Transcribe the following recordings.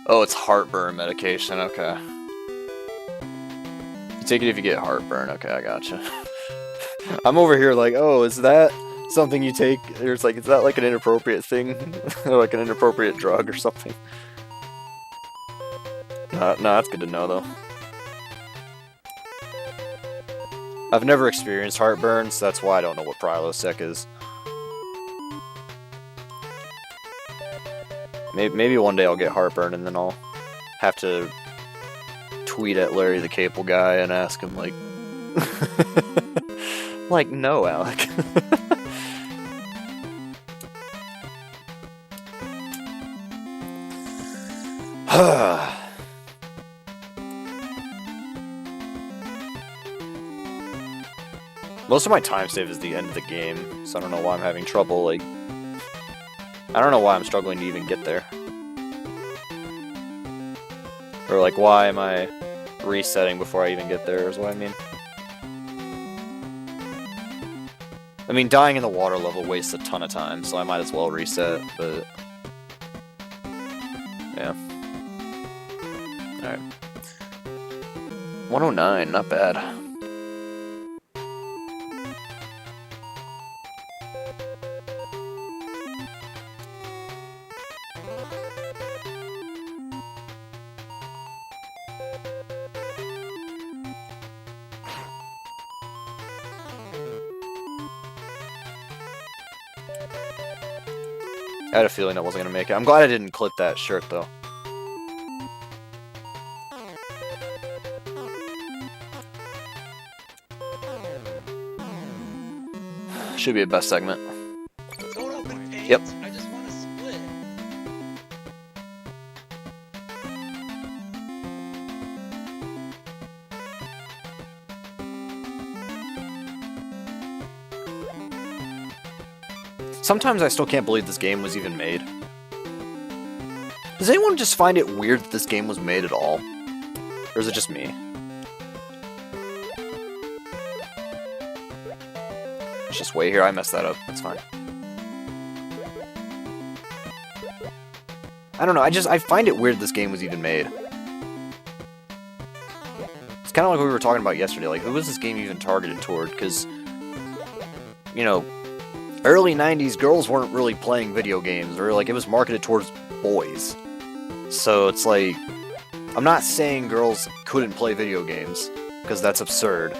Oh, it's heartburn medication, okay. You take it if you get heartburn, okay, I gotcha. I'm over here like, oh, is that something you take? There's like, is that like an inappropriate thing? Or like an inappropriate drug or something? No, that's good to know though. I've never experienced heartburn, so that's why I don't know what Prilosec is. Maybe one day I'll get heartburn and then I'll have to tweet at Larry the Cable Guy and ask him, like... like, no, Alec. Most of my time save is the end of the game, so I don't know why I'm having trouble, like... I don't know why I'm struggling to even get there. Or, like, why am I resetting before I even get there, is what I mean. I mean, dying in the water level wastes a ton of time, so I might as well reset, but... yeah. Alright. 109, not bad. I had a feeling I wasn't gonna make it. I'm glad I didn't clip that shirt, though. Should be a best segment. Don't open page. Yep. I just want to split. Sometimes I still can't believe this game was even made. Does anyone just find it weird that this game was made at all? Or is it just me? Let's just wait here, I messed that up, that's fine. I don't know, I find it weird this game was even made. It's kind of like what we were talking about yesterday, like, who was this game even targeted toward? Because, you know, early 90s, girls weren't really playing video games, or like, it was marketed towards boys. So it's like, I'm not saying girls couldn't play video games, because that's absurd.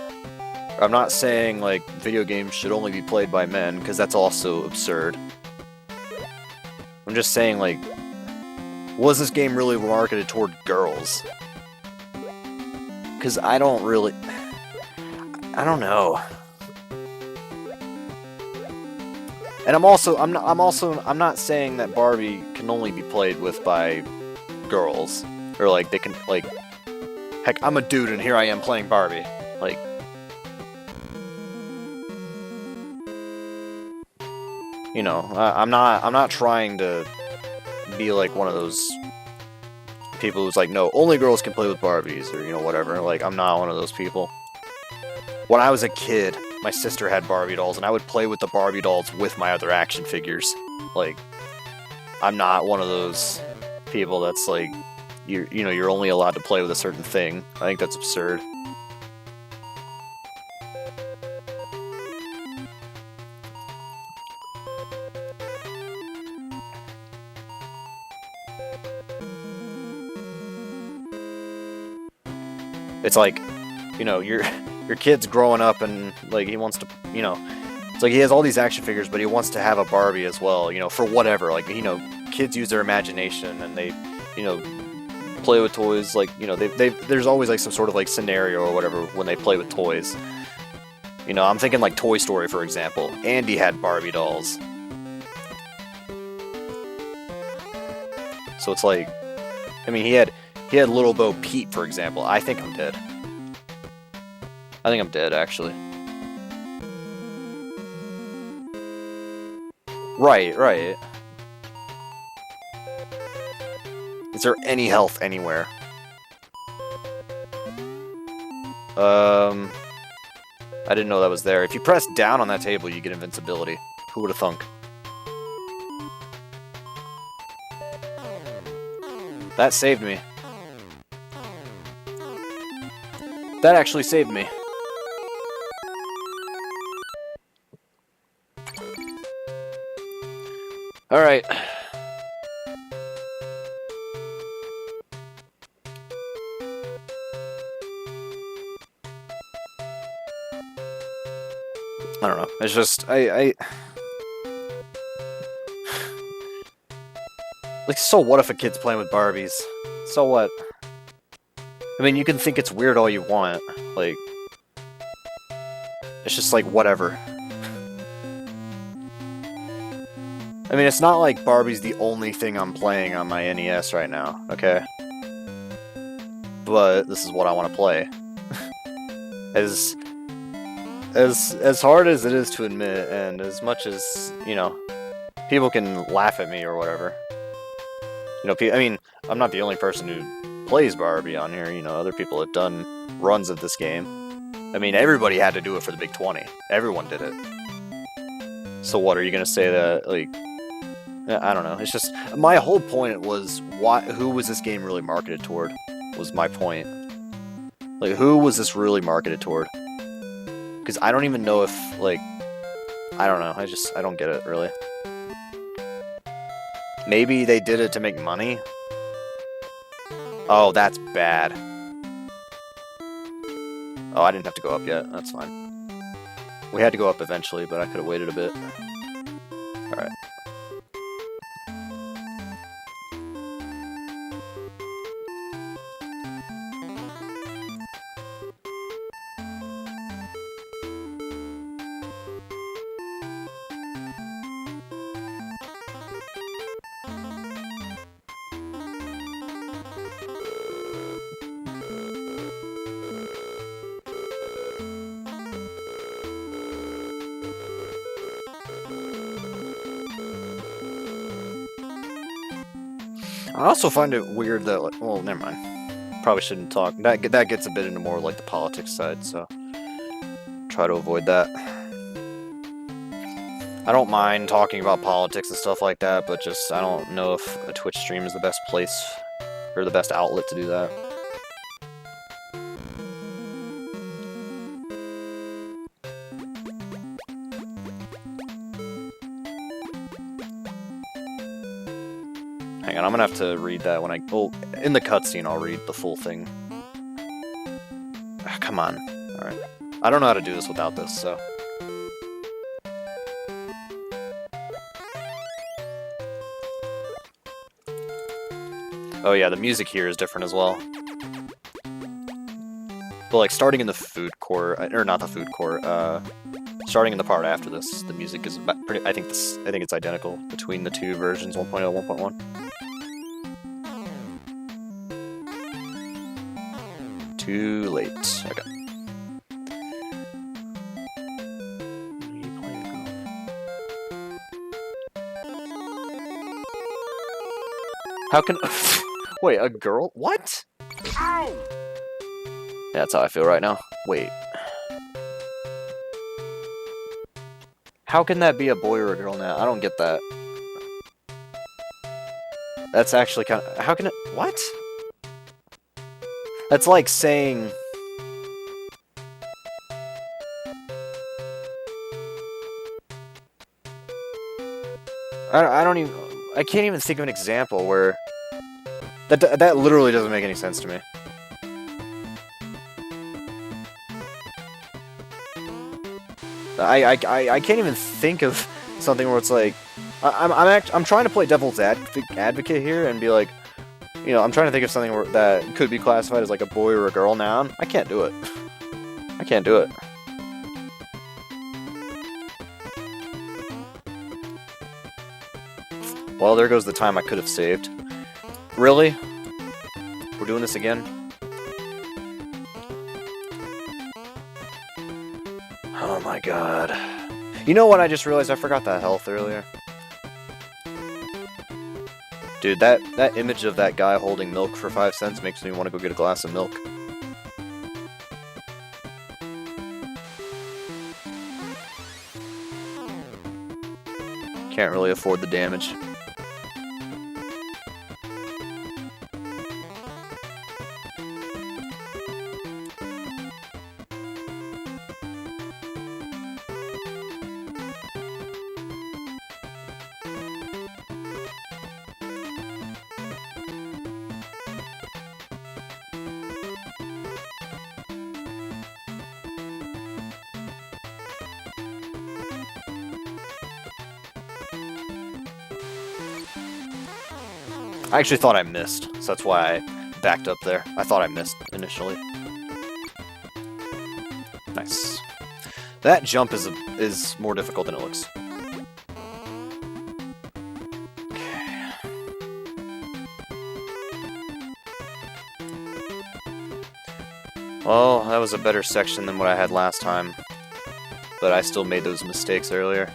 I'm not saying, like, video games should only be played by men, because that's also absurd. I'm just saying, like, was this game really marketed toward girls? Because I don't really... I don't know. And I'm not saying that Barbie can only be played with by girls. Or, like, they can, like... Heck, I'm a dude and here I am playing Barbie. Like... You know, I'm not trying to be like one of those people who's like, no, only girls can play with Barbies, or, you know, whatever. Like, I'm not one of those people. When I was a kid, my sister had Barbie dolls, and I would play with the Barbie dolls with my other action figures. Like, I'm not one of those people that's like, you're only allowed to play with a certain thing. I think that's absurd. It's like, you know, your kid's growing up and, like, he wants to, you know, it's like he has all these action figures, but he wants to have a Barbie as well, you know, for whatever. Like, you know, kids use their imagination and they, you know, play with toys. Like, you know, there's always, like, some sort of, like, scenario or whatever when they play with toys. You know, I'm thinking, like, Toy Story, for example. Andy had Barbie dolls. So it's like, I mean, he had Little Bo Peep, for example. I think I'm dead. I think I'm dead, actually. Right. Is there any health anywhere? I didn't know that was there. If you press down on that table, you get invincibility. Who would have thunk? That saved me. That actually saved me. Alright. I don't know. It's just, like, so what if a kid's playing with Barbies? So what? I mean, you can think it's weird all you want. Like, it's just like, whatever. I mean, it's not like Barbie's the only thing I'm playing on my NES right now, okay? But this is what I want to play. As hard as it is to admit, and as much as, you know, people can laugh at me or whatever. You know, I mean, I'm not the only person who plays Barbie on here, you know, other people have done runs of this game. I mean, everybody had to do it for the Big 20. Everyone did it. So what, are you gonna say that, like... I don't know, it's just... My whole point was, who was this game really marketed toward? Was my point. Like, who was this really marketed toward? Because I don't even know if, like... I don't know, I don't get it, really. Maybe they did it to make money? Oh, that's bad. Oh, I didn't have to go up yet, that's fine. We had to go up eventually, but I could have waited a bit. Alright. I also find it weird that, like, well, never mind. Probably shouldn't talk. That gets a bit into more like the politics side, so try to avoid that. I don't mind talking about politics and stuff like that, but just I don't know if a Twitch stream is the best place or the best outlet to do that. Hang on, I'm gonna have to read that when I... Oh, in the cutscene I'll read the full thing. Ah, come on. Alright. I don't know how to do this without this, so... Oh yeah, the music here is different as well. But like, starting in the food court... Or not the food court, starting in the part after this, the music is pretty... I think it's identical between the two versions, 1.0 and 1.1. Too late. Okay. How can... Wait, a girl? What? Ow! Yeah, that's how I feel right now. Wait. How can that be a boy or a girl now? I don't get that. That's actually kind of... How can it... What? That's like saying... I don't even... I can't even think of an example where... That literally doesn't make any sense to me. I can't even think of something where it's like... I'm trying to play devil's advocate here and be like... You know, I'm trying to think of something that could be classified as like a boy or a girl noun. I can't do it. I can't do it. Well, there goes the time I could have saved. Really? We're doing this again? Oh my god. You know what, I just realized I forgot that health earlier. Dude, that image of that guy holding milk for 5 cents makes me want to go get a glass of milk. Can't really afford the damage. I actually thought I missed, so that's why I backed up there. I thought I missed initially. Nice. That jump is more difficult than it looks. Okay. Well, that was a better section than what I had last time, but I still made those mistakes earlier.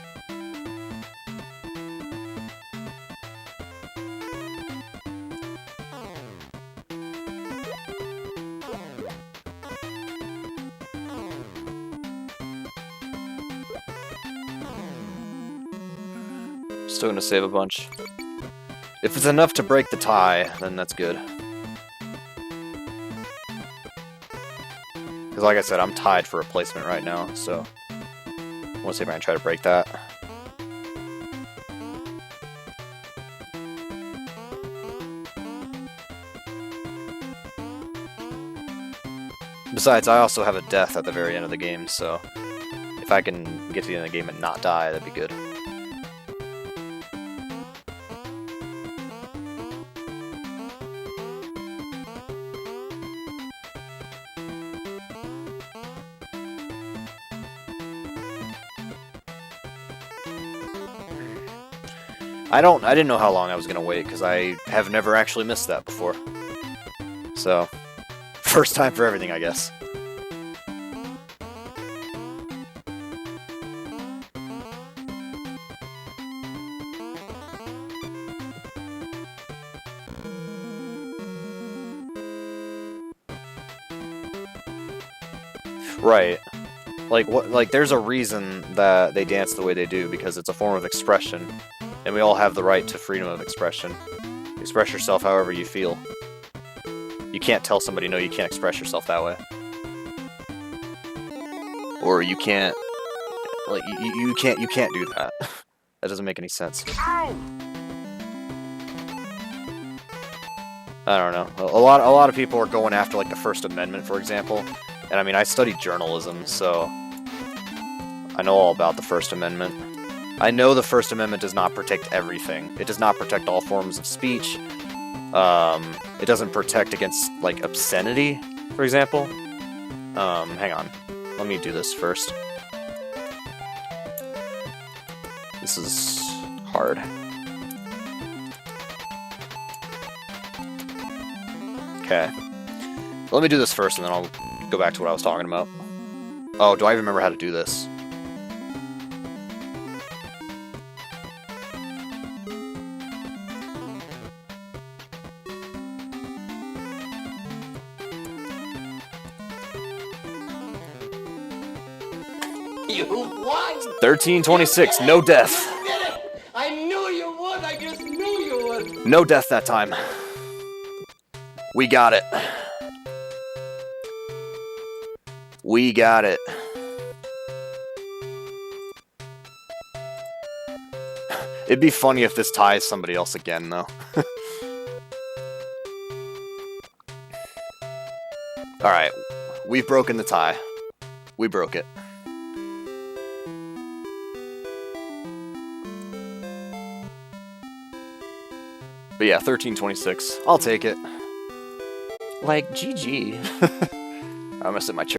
Still gonna save a bunch. If it's enough to break the tie, then that's good. Because like I said, I'm tied for replacement right now, so I want to see if I can try to break that. Besides, I also have a death at the very end of the game, so if I can get to the end of the game and not die, that'd be good. I didn't know how long I was gonna wait, because I have never actually missed that before. So, first time for everything, I guess. Right. Like there's a reason that they dance the way they do, because it's a form of expression. And we all have the right to freedom of expression. Express yourself however you feel. You can't tell somebody, no, you can't express yourself that way. Or you can't, like, you can't do that. That doesn't make any sense. Ow! I don't know. A lot of people are going after, like, the First Amendment, for example. And I mean, I studied journalism, so I know all about the First Amendment. I know the First Amendment does not protect everything. It does not protect all forms of speech. It doesn't protect against, like, obscenity, for example. Hang on. Let me do this first. This is hard. Okay. Let me do this first, and then I'll go back to what I was talking about. Oh, do I even remember how to do this? You won! 1326, no death. You did it! I knew you would! I just knew you would! No death that time. We got it. We got it. It'd be funny if this ties somebody else again, though. Alright, we've broken the tie. We broke it. But yeah, 1326. I'll take it. Like, GG. I'm gonna sit my chair.